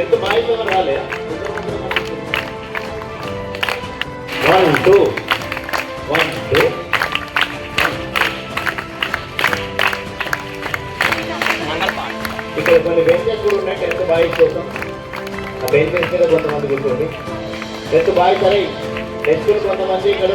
Tenth boys ఎవరు రాలే? 1 2 1 2. ఇక్కడ కొన్ని బెంచెస్ కూడా ఉన్నాయి టెన్త్ బాయ్స్ కోసం. ఆ బెంచెస్ మీద కొంతమంది కూర్చోండి. టెన్త్ బాయ్స్ సరే టెన్త్ కొంతమంది ఇక్కడ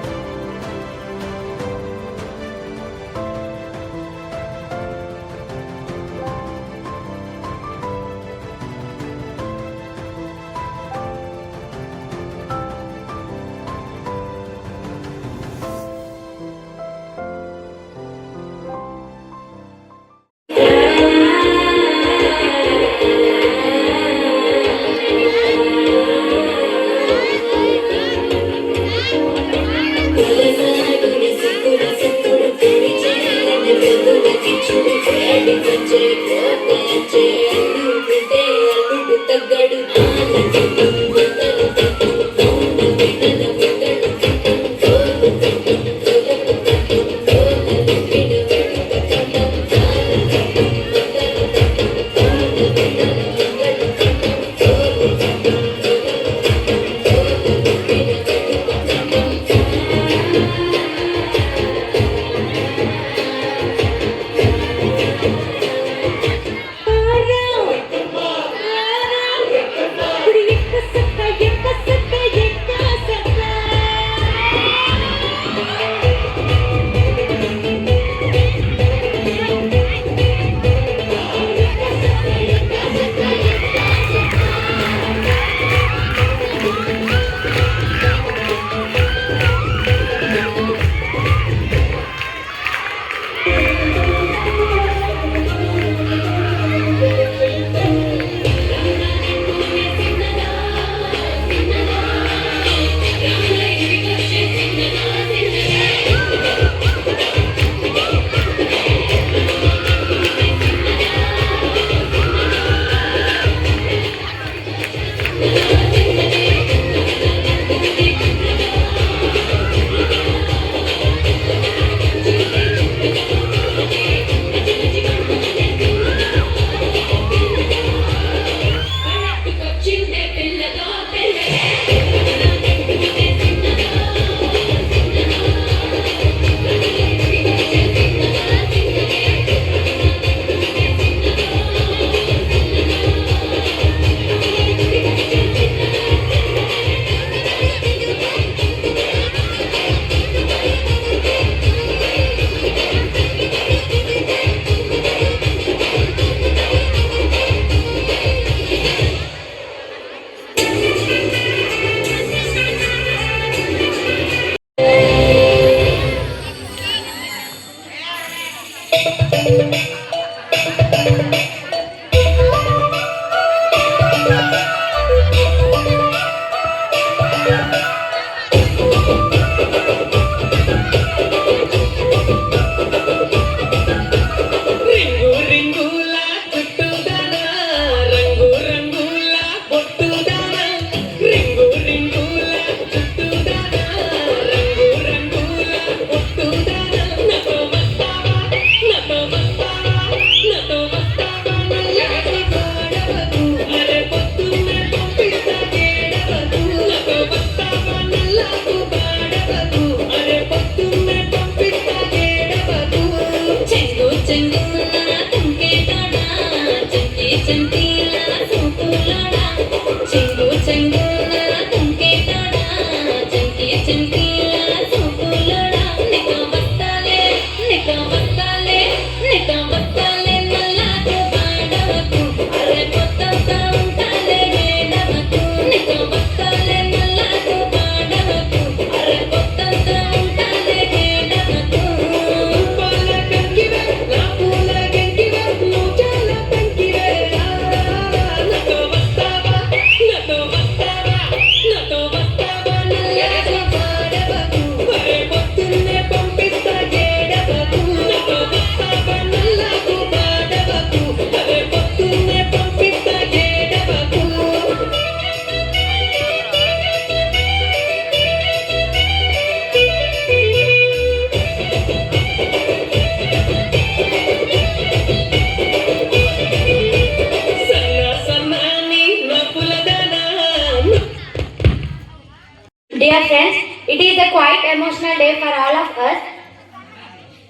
Dear friends, it is a quite emotional day for all of us.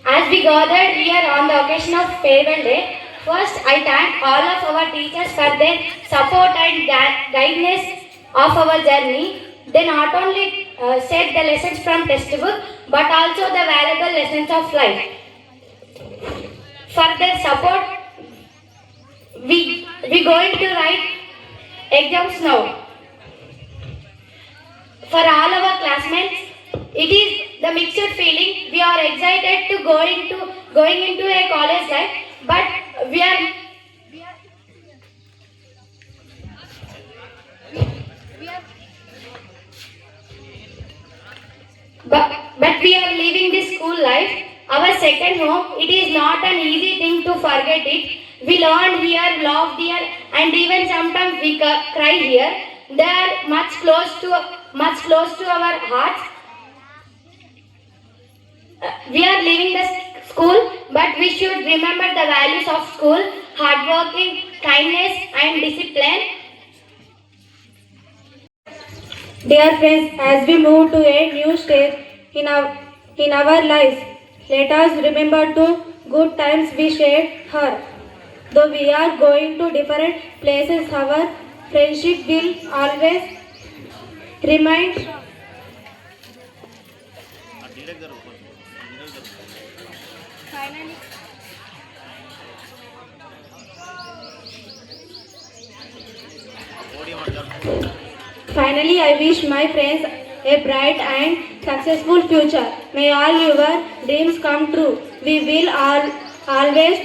As we gathered here on the occasion of Farewell Day, first I thank all of our teachers for their support and guidance of our journey. They not only said the lessons from textbook, but also the valuable lessons of life. For their support, we going to write exams now. For all our classmates, it is the mixed feeling. We are excited to going into a college life, but we are but we are leaving this school life, our second home. It is not an easy thing to forget it. We learn here, laugh here, and even sometimes we cry here. They are much close to our hearts. We are leaving the school, but we should remember the values of school: hardworking, kindness, and discipline. Dear friends, as we move to a new stage in our lives, let us remember the good times we shared here. Though we are going to different places, our friendship will always remain. Finally, I wish my friends a bright and successful future. May all your dreams come true. We will always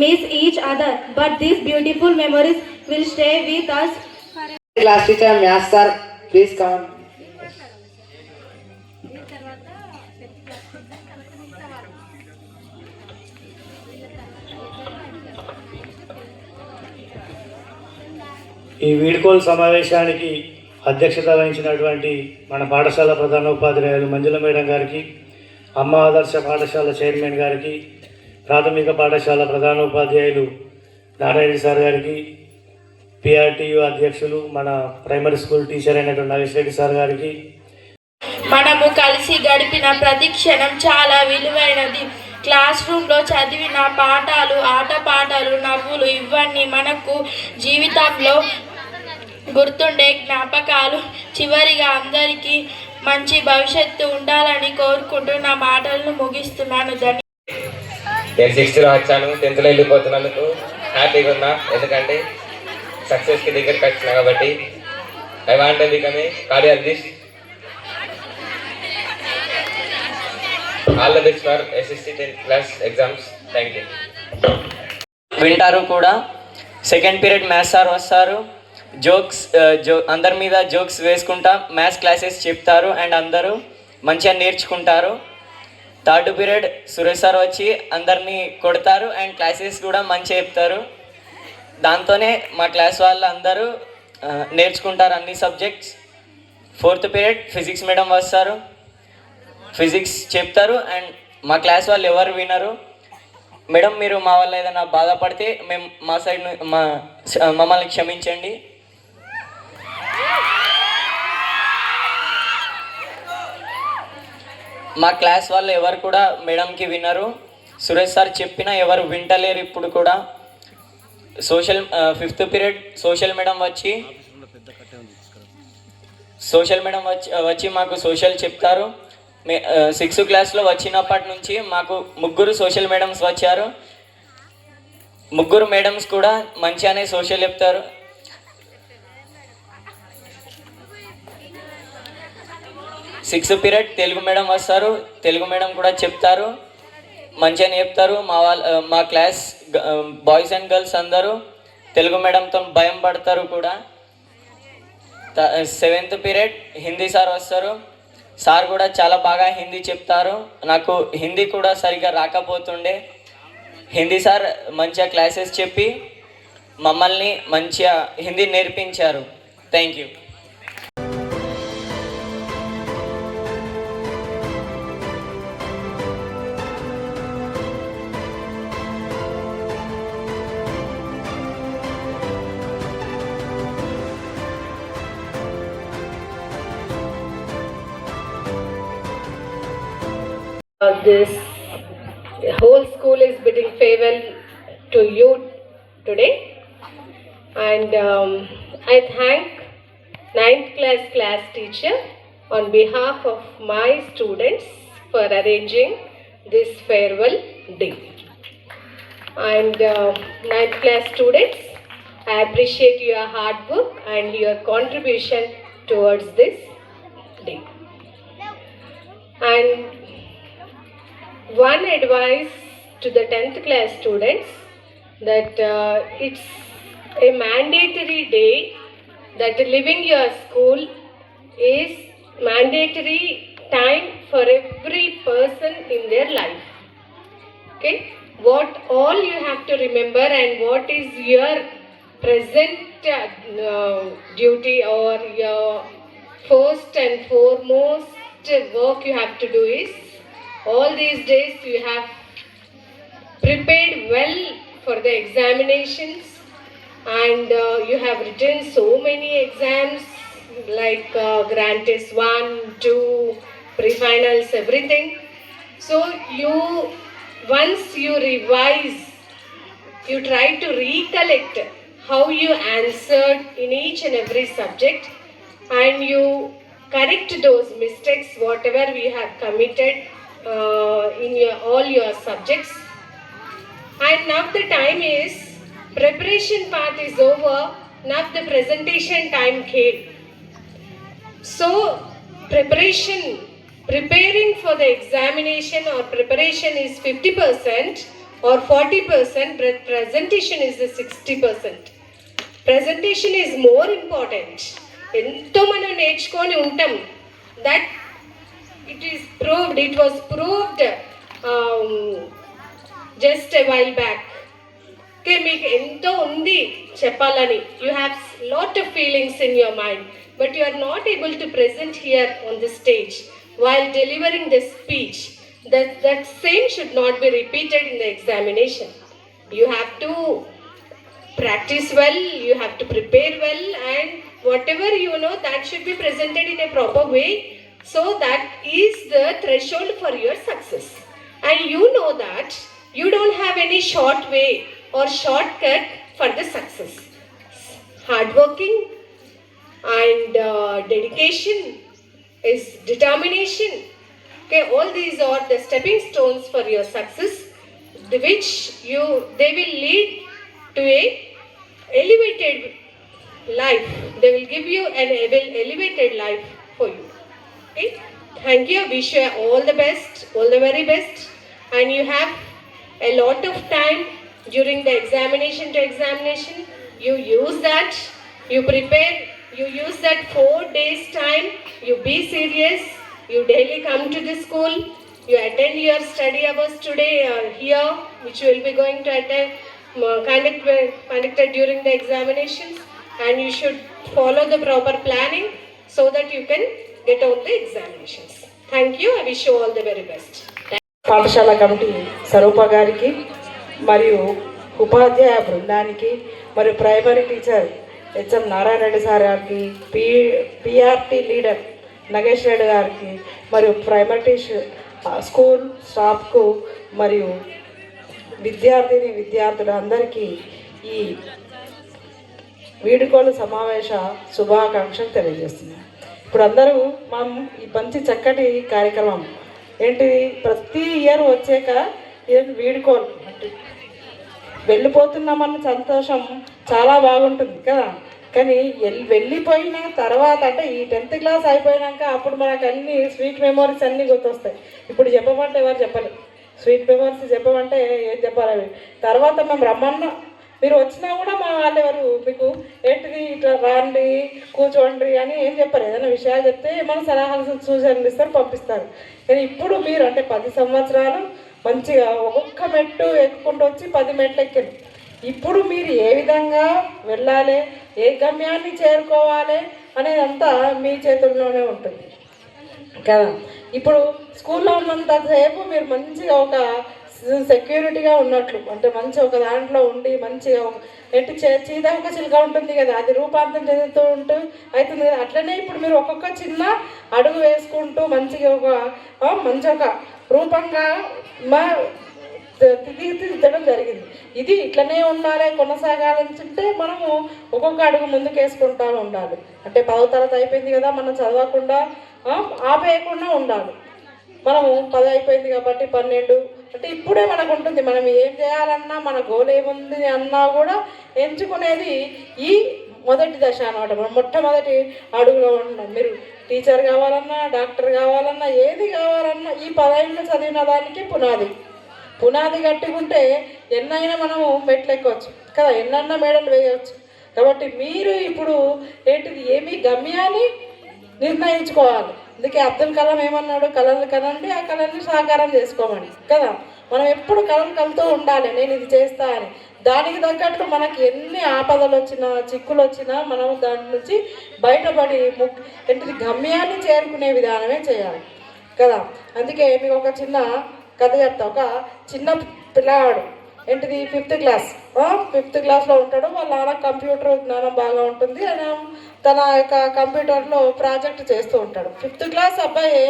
miss each other, but these beautiful memories will stay with us. Class teacher, math sir, please come. ఈ వీడ్కోలు సమావేశానికి అధ్యక్షత వహించినటువంటి మన పాఠశాల ప్రధానోపాధ్యాయులు మంజుల madam గారికి, అమ్మ ఆదర్శ పాఠశాల చైర్మన్ గారికి, ప్రాథమిక పాఠశాల ప్రధానోపాధ్యాయులు నారాయణ సార్ గారికి, పిఆర్టీయు అధ్యక్షులు మన ప్రైమరీ స్కూల్ టీచర్ అయినటువంటి నాగేశ్వరెడ్డి సార్ గారికి, మనము కలిసి గడిపిన ప్రతి క్షణం చాలా విలువైనది. క్లాస్ రూమ్లో చదివిన పాఠాలు, ఆటపాటలు, నవ్వులు ఇవన్నీ మనకు జీవితంలో గుర్తుండే జ్ఞాపకాలు. చివరిగా అందరికీ మంచి భవిష్యత్తు ఉండాలని కోరుకుంటూ నా మాటలను ముగిస్తున్నాను. నేను 6th వచ్చాను. 10th వెళ్ళిపోతున్నందుకు హ్యాపీగా ఉన్నా, ఎందుకంటే సక్సెస్కి దగ్గరికి వచ్చిన కాబట్టి. I want to become a cardiologist. All the best for SSC 10th class exams. Thank you. వింటారు కూడా. సెకండ్ పీరియడ్ మ్యాథ్స్ సార్ వస్తారు. అందరి మీద జోక్స్ వేసుకుంటా మ్యాథ్స్ క్లాసెస్ చెప్తారు అండ్ అందరూ మంచిగా నేర్చుకుంటారు. థర్డ్ పీరియడ్ సురేష్ సార్ వచ్చి అందరినీ కొడతారు అండ్ క్లాసెస్ కూడా మంచిగా చెప్తారు. దాంతోనే మా క్లాస్ వాళ్ళు అందరూ నేర్చుకుంటారు అన్ని subjects. Fourth period physics madam వస్తారు, ఫిజిక్స్ చెప్తారు అండ్ మా క్లాస్ వాళ్ళు ఎవరు వినరు. మేడం మీరు మా వల్ల ఏదైనా బాధపడితే మేము మా సైడ్ మమ్మల్ని క్షమించండి. మా క్లాస్ వాళ్ళు ఎవరు కూడా మేడంకి వినరు. సురేష్ సార్ చెప్పినా ఎవరు వింటలేరు ఇప్పుడు కూడా. ఫిఫ్త్ పీరియడ్ సోషల్ మేడం వచ్చి మాకు సోషల్ చెప్తారు. 6th క్లాస్లో వచ్చినప్పటి నుంచి మాకు 3 సోషల్ మేడమ్స్ వచ్చారు. 3 మేడమ్స్ కూడా మంచిగానే సోషల్ చెప్తారు. సిక్స్త్ పీరియడ్ తెలుగు మేడం వస్తారు, తెలుగు మేడం కూడా చెప్తారు, మంచిగానే చెప్తారు. మా క్లాస్ బాయ్స్ అండ్ గర్ల్స్ అందరూ తెలుగు మేడంతో భయం పడతారు కూడా. 7th పీరియడ్ హిందీ సార్ వస్తారు. సార్ కూడా చాలా బాగా హిందీ చెప్తారు. నాకు హిందీ కూడా సరిగ్గా రాకపోతుండే. హిందీ సార్ మంచిగా క్లాసెస్ చెప్పి మమ్మల్ని మంచిగా హిందీ నేర్పించారు. Thank you. This whole school is bidding farewell to you today, and I thank 9th class teacher on behalf of my students for arranging this farewell day. And 9th class students, I appreciate your hard work and your contribution towards this day. And one advice to the 10th class students, that it's a mandatory day, that leaving your school is mandatory time for every person in their life. Okay, what all you have to remember and what is your present duty or your first and foremost work you have to do is, all these days you have prepared well for the examinations, and you have written so many exams like Grand Test 1, 2, pre-finals, everything. So once you revise, you try to recollect how you answered in each and every subject, and you correct those mistakes whatever we have committed in all your subjects. And now the time is, preparation part is over, now the presentation time came. So preparing for the examination or preparation is 50% or 40%, but presentation is the 60%. Presentation is more important. ఎంతో మనం నేర్చుకొని ఉంటాం, that it was proved just a while back. Okay, మీకు ఎంతో ఉంది చెప్పాలని, you have lot of feelings in your mind, but you are not able to present here on the stage while delivering the speech. That same should not be repeated in the examination. You have to practice well, you have to prepare well, and whatever you know, that should be presented in a proper way. So that is the threshold for your success. And you know that you don't have any short way or shortcut for the success. Hard working and dedication is determination. Okay, all these are the stepping stones for your success, which they will lead to a elevated life. They will give you an elevated life for you. Okay? Thank you. I wish you all the best, all the very best. And you have a lot of time during the examination to examination. You use that, you prepare, you use that 4 days time. You be serious. You daily come to the school. You attend your study hours today here, which you will be going to attend, conducted during the examinations. And you should follow the proper planning so that you can get on the examinations. Thank you. I wish you all the very best. పాఠశాల committee స్వరూప గారికి మరియు ఉపాధ్యాయ బృందానికి మరియు primary teacher HM Narayana Reddy sir గారికి, PRT leader Nagesh Reddy గారికి, మరియు primary teacher school స్టాఫ్కు మరియు విద్యార్థులు అందరికీ ఈ వీడుకోలు సమావేశ శుభాకాంక్షలు తెలియజేస్తున్నాను. ఇప్పుడు అందరూ మనం ఈ మంచి చక్కటి కార్యక్రమం ఏంటిది, ప్రతి ఇయర్ వచ్చాక ఏం వీడుకోలు అంటే వెళ్ళిపోతున్నామన్న సంతోషం చాలా బాగుంటుంది కదా. కానీ వెళ్ళిపోయిన తర్వాత అంటే ఈ 10th క్లాస్ అయిపోయినాక అప్పుడు మనకు అన్ని స్వీట్ మెమోరీస్ అన్నీ గుర్తొస్తాయి. ఇప్పుడు చెప్పమంటే ఎవరు చెప్పలేదు, స్వీట్ మెమోరీస్ చెప్పమంటే ఏం చెప్పాలి అవి. తర్వాత మేము రమ్మన్నా మీరు వచ్చినా కూడా మా వాళ్ళు ఎవరు మీకు ఏంటిది ఇట్లా రాండి కూర్చోండి అని ఏం చెప్పారు. ఏదైనా విషయాలు చెప్తే ఏమైనా సలహాలు సూచనలు ఇస్తారు, పంపిస్తారు. కానీ ఇప్పుడు మీరు అంటే 10 సంవత్సరాలు మంచిగా ఒక్కొక్క మెట్టు ఎక్కుకుంటూ వచ్చి 10 మెట్లు ఎక్కారు. ఇప్పుడు మీరు ఏ విధంగా వెళ్ళాలి, ఏ గమ్యాన్ని చేరుకోవాలి అనేదంతా మీ చేతుల్లోనే ఉంటుంది కదా. ఇప్పుడు స్కూల్లో ఉన్నంతసేపు మీరు మంచిగా ఒక సెక్యూరిటీగా ఉన్నట్లు, అంటే మంచి ఒక దాంట్లో ఉండి మంచిగా ఎట్టి చీద ఒక చిలుక ఉంటుంది కదా, అది రూపాంతరం చెందుతూ అవుతుంది కదా. అట్లనే ఇప్పుడు మీరు ఒక్కొక్క చిన్న అడుగు వేసుకుంటూ మంచిగా మంచి ఒక రూపంగా తీర్చిదిద్దడం జరిగింది. ఇది ఇట్లనే ఉండాలి, కొనసాగాలంటే మనము ఒక్కొక్క అడుగు ముందుకు వేసుకుంటూ ఉండాలి. అంటే 10వ తరగతి అయిపోయింది కదా, మనం చదవకుండా ఆపేయకుండా ఉండాలి. మనము 10 అయిపోయింది కాబట్టి 12 అంటే ఇప్పుడే మనకు ఉంటుంది. మనం ఏం చేయాలన్నా మన గోల్ ఏముంది అన్నా కూడా ఎంచుకునేది ఈ మొదటి దశ అనమాట. మనం మొట్టమొదటి అడుగులో ఉన్నాం. మీరు టీచర్ కావాలన్నా, డాక్టర్ కావాలన్నా, ఏది కావాలన్నా ఈ 10 ఏళ్ళు చదివిన దానికి పునాది కట్టుకుంటే ఎన్నైనా మనము మెట్లు ఎక్కవచ్చు కదా, ఎన్నైనా మేడలు వేయవచ్చు. కాబట్టి మీరు ఇప్పుడు ఏంటిది ఏమి గమ్యాన్ని నిర్ణయించుకోవాలి. అందుకే అబ్దుల్ కలాం ఏమన్నాడు, కళలు కనండి, ఆ కళల్ని సాకారం చేసుకోమని కదా. మనం ఎప్పుడు కళలు కలుతూ ఉండాలి, నేను ఇది చేస్తా అని. దానికి తగ్గట్లు మనకి ఎన్ని ఆపదలు వచ్చినా, చిక్కులు వచ్చినా మనం దాని నుంచి బయటపడి ఏంటిది గమ్యాన్ని చేరుకునే విధానమే చేయాలి కదా. అందుకే మీకు ఒక చిన్న కథ చెప్తా. ఒక చిన్న పిల్లవాడు ఏంటిది 5th క్లాస్ 5th క్లాస్లో ఉంటాడు. వాళ్ళ నాన్న కంప్యూటర్ జ్ఞానం బాగా ఉంటుంది. ఆయన తన యొక్క కంప్యూటర్లో ప్రాజెక్ట్ చేస్తూ ఉంటాడు. 5th క్లాస్ అబ్బాయి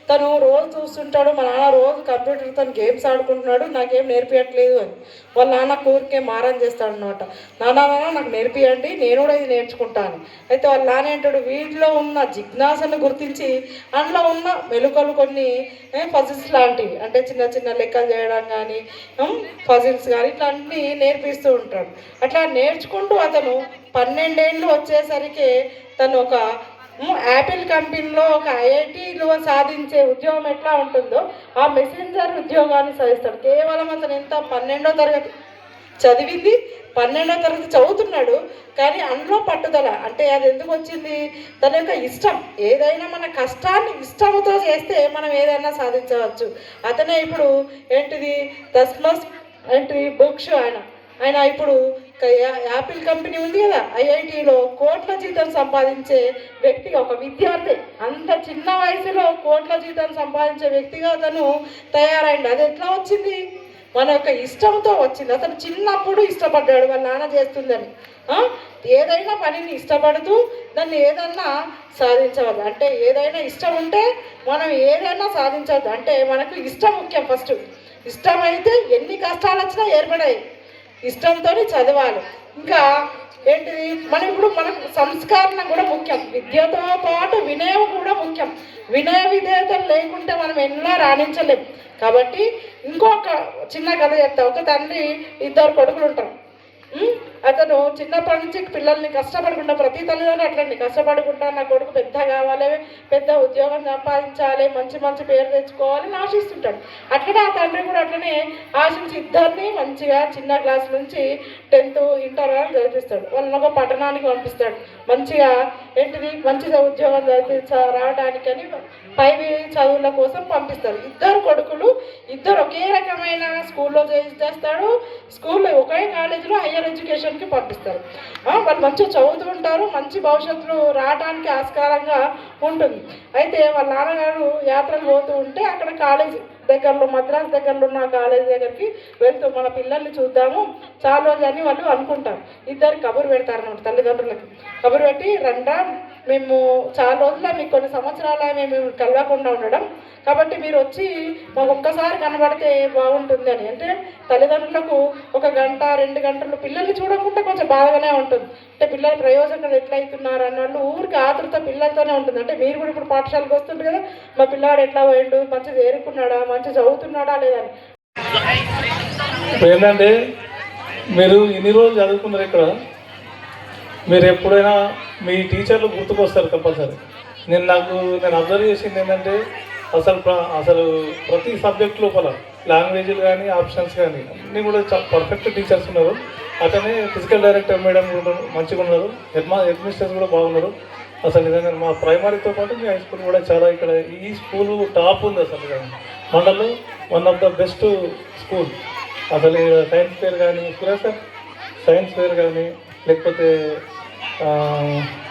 తను రోజు చూస్తుంటాడు, మా నాన్న రోజు కంప్యూటర్ తను గేమ్స్ ఆడుకుంటున్నాడు, నాకేం నేర్పించట్లేదు అని. వాళ్ళ నాన్న కూరికే మారం చేస్తాడు అనమాట. నాన్న నాకు నేర్పియండి, నేను కూడా ఇది నేర్చుకుంటాను. అయితే వాళ్ళ నాన్న ఏంటాడు, వీటిలో ఉన్న జిజ్ఞాసను గుర్తించి అందులో ఉన్న మెలుకలు కొన్ని పజిల్స్ లాంటివి, అంటే చిన్న చిన్న లెక్కలు చేయడం కానీ పజిల్స్ కానీ ఇట్లాంటివి నేర్పిస్తూ ఉంటాడు. అట్లా నేర్చుకుంటూ అతను 12 ఏళ్ళు వచ్చేసరికి తను ఒక యాపిల్ కంపెనీలో ఒక ఐఐటీలో సాధించే ఉద్యోగం ఎట్లా ఉంటుందో ఆ మెసెంజర్ ఉద్యోగాన్ని సాధిస్తాడు. కేవలం అతను ఎంత 12వ తరగతి చదివింది, 12వ తరగతి చదువుతున్నాడు, కానీ అందులో పట్టుదల. అంటే అది ఎందుకు వచ్చింది, తన యొక్క ఇష్టం. ఏదైనా మన కష్టాన్ని ఇష్టంతో చేస్తే మనం ఏదైనా సాధించవచ్చు. అతనే ఇప్పుడు ఏంటిది దస్మస్ ఏంటిది బుక్స్ ఆయన ఇప్పుడు యాపిల్ కంపెనీ ఉంది కదా, ఐఐటీలో కోట్ల జీతం సంపాదించే వ్యక్తిగా, ఒక విద్యార్థి అంత చిన్న వయసులో కోట్ల జీతం సంపాదించే వ్యక్తిగా అతను తయారైంది. అది ఎట్లా వచ్చింది, మన యొక్క ఇష్టంతో వచ్చింది. అతను చిన్నప్పుడు ఇష్టపడ్డాడు వాళ్ళ నాన్న చేస్తుందని. ఏదైనా పనిని ఇష్టపడుతూ దాన్ని ఏదన్నా సాధించవద్దు. అంటే ఏదైనా ఇష్టం ఉంటే మనం ఏదైనా సాధించవద్దు. అంటే మనకు ఇష్టం ముఖ్యం. ఫస్ట్ ఇష్టమైతే ఎన్ని కష్టాలు వచ్చినా ఏర్పడాయి. ఇష్టంతో చదవాలి. ఇంకా ఏంటిది, మనం ఇప్పుడు మనకు సంస్కరణ కూడా ముఖ్యం. విద్యతో పాటు వినయం కూడా ముఖ్యం. వినయ విధేయతలు లేకుంటే మనం ఎన్నో రాణించలేం. కాబట్టి ఇంకొక చిన్న కథ చెప్తా. ఒక తండ్రి 2 కొడుకులు ఉంటారు. అతను చిన్నప్పటి నుంచి పిల్లల్ని కష్టపడకుండా, ప్రతి తల్లిదండ్రులు అట్లండి, కష్టపడుకుంటా నా కొడుకు పెద్ద కావాలి, పెద్ద ఉద్యోగం సంపాదించాలి, మంచి మంచి పేరు తెచ్చుకోవాలని ఆశిస్తుంటాడు. అట్లనే ఆ తండ్రి కూడా అట్లనే ఆశించి ఇద్దరిని మంచిగా చిన్న క్లాస్ నుంచి 10th ఇంటర్ వరకు చదివిస్తాడు. వాళ్ళని ఒక పట్టణానికి పంపిస్తాడు. మంచిగా ఏంటిది మంచిగా ఉద్యోగం రావడానికని పై చదువుల కోసం పంపిస్తారు. 2 కొడుకులు, 2 ఒకే రకమైన స్కూల్లో చేస్తాడు. స్కూల్లో ఒకే కాలేజీలో హయ్యర్ ఎడ్యుకేషన్కి పంపిస్తారు. వాళ్ళు మంచిగా చదువుతూ ఉంటారు, మంచి భవిష్యత్తులో రావడానికి ఆస్కారంగా ఉంటుంది. అయితే వాళ్ళ నాన్నగారు యాత్రలు పోతూ ఉంటే అక్కడ కాలేజీ దగ్గరలో, మద్రాసు దగ్గరలో ఉన్న కాలేజీ దగ్గరికి వెళ్తూ మన పిల్లల్ని చూద్దాము చాలా రోజు అని వాళ్ళు అనుకుంటారు. 2 కబురు పెడతారు అన్నమాట తల్లిదండ్రులకి. కబురు పెట్టి, రండా మేము చాలా రోజుల మీకు కొన్ని సంవత్సరాల మేము కలవకుండా ఉండడం, కాబట్టి మీరు వచ్చి మాకు ఒక్కసారి కనబడితే బాగుంటుంది అని. అంటే తల్లిదండ్రులకు 1 గంట 2 గంటలు పిల్లల్ని చూడకుండా కొంచెం బాగానే ఉంటుంది. అంటే పిల్లల ప్రయోజకులు ఎట్లయితున్నారు అన్న వాళ్ళు ఊరికి ఆతృత పిల్లలతోనే ఉంటుంది. అంటే మీరు కూడా ఇప్పుడు పాఠశాలకు వస్తుంటారు కదా, మా పిల్లాడు ఎట్లా పోయిండు, మంచిగా చేరుకున్నాడా, మంచిగా చదువుతున్నాడా లేదని. ఏంటంటే మీరు ఇన్ని రోజులు చదువుకున్నారు ఇక్కడ, మీరు ఎప్పుడైనా మీ టీచర్లు గుర్తుకొస్తారు కంపల్సరీ. నేను అబ్జర్వ్ చేసింది ఏంటంటే అసలు ప్రతి సబ్జెక్ట్ లోపల లాంగ్వేజ్లు కానీ ఆప్షన్స్ కానీ అన్నీ కూడా చాలా పర్ఫెక్ట్ టీచర్స్ ఉన్నారు. అతనే ఫిజికల్ డైరెక్టర్ మేడం కూడా మంచిగా ఉన్నారు. హెడ్ మిస్టర్స్ కూడా బాగున్నారు. అసలు నిజంగా మా ప్రైమరీతో పాటు మీ హై స్కూల్ కూడా చాలా ఇక్కడ ఈ స్కూల్ టాప్ ఉంది అసలు మండల్లో. 1 ఆఫ్ ద బెస్ట్ స్కూల్. అసలు సైన్స్ ఫేర్ కానీ సార్, సైన్స్ ఫేర్ కానీ లేకపోతే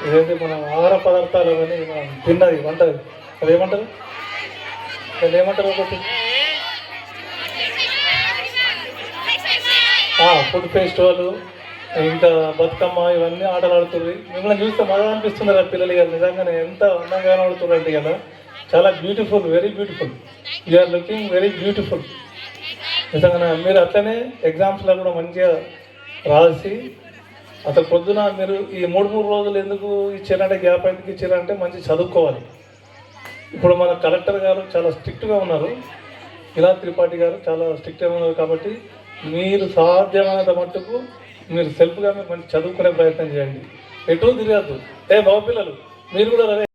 ఏదైతే మన ఆహార పదార్థాలు కానీ మనం తిన్నది వంట అదేమంటారు ఒకటి ఫుడ్ ఫెస్టివల్ ఇంకా బతుకమ్మ ఇవన్నీ ఆటలు ఆడుతుంది. మిమ్మల్ని చూస్తే బాగా అనిపిస్తుంది కదా పిల్లలు కదా, నిజంగానే ఎంత అందంగా ఆడుతున్నారంటే కదా, చాలా beautiful, very beautiful. You are looking very beautiful. నిజంగా మీరు అట్లనే ఎగ్జామ్స్లో కూడా మంచిగా రాసి అసలు పొద్దున మీరు ఈ 3 రోజులు ఎందుకు ఇచ్చారంటే, గ్యాప్ ఎందుకు ఇచ్చారంటే మంచి చదువుకోవాలి. ఇప్పుడు మన కలెక్టర్ గారు చాలా స్ట్రిక్ట్గా ఉన్నారు, ఇలా త్రిపాఠి గారు చాలా స్ట్రిక్ట్గా ఉన్నారు. కాబట్టి మీరు సాధ్యమైనంత మట్టుకు మీరు సెల్ఫ్గా మీరు మంచి చదువుకునే ప్రయత్నం చేయండి, ఎటు తిరగద్దు. బాబు పిల్లలు మీరు కూడా